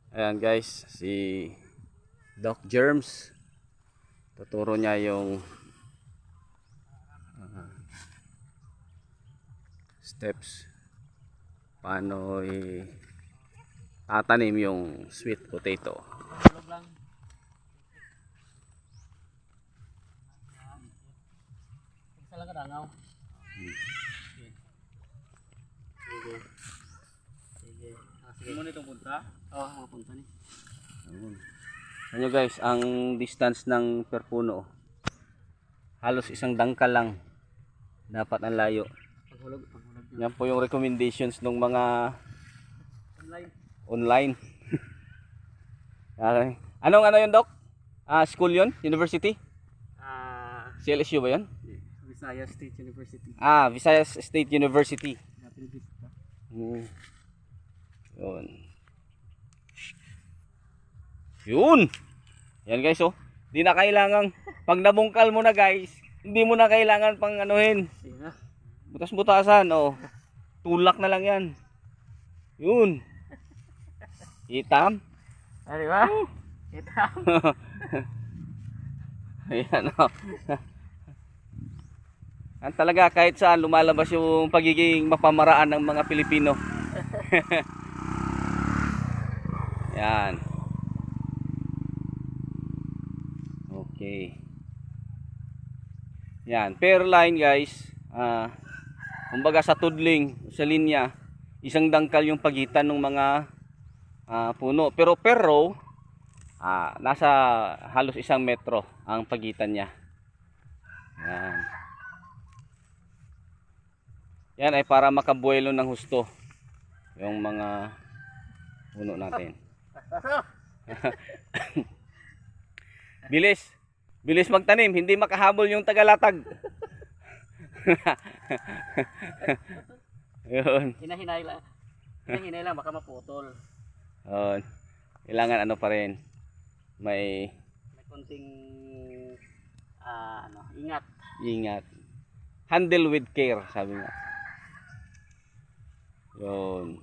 Ayan guys, si Doc Germs. Tuturo niya yung steps paano tatanim yung sweet potato. Tulog lang. Isa lang kadangaw. Sige. Sige. Sige. Sige. Mo nitong punta? Oo, mga punta ni. Ano guys, ang distance ng per puno halos isang dangkal lang dapat ang layo. Paghulog. Yan po yung recommendations ng mga online. Okay. Anong ano yun, Doc? School yun? University? CLSU ba yun? Visayas State University. Visayas State University. Yun. Yun. Yan guys, oh. Di na kailangan pag nabungkal mo na guys, hindi mo na kailangan pang anuhin. Butas-butasan, oh. Tulak na lang yan. Yun. Itam. Ano ba? Itam. Ayan, oh. Yan talaga kahit saan lumalabas yung pagiging mapamaraan ng mga Pilipino. Yan. Okay. Yan, per line guys. Kumbaga sa tudling, sa linya, isang dangkal yung pagitan ng mga puno. Pero per row, nasa halos 1 metro ang pagitan niya. Yan. Yan ay para makabuelo ng husto yung mga puno natin. Bilis. Bilis magtanim, hindi makahabol yung tagalatag. Yun. Hinahinay lang. Hinahinay lang baka maputol. Kailangan ano pa rin. May Konting ingat. Ingat. Handle with care, sabi nga. Yun.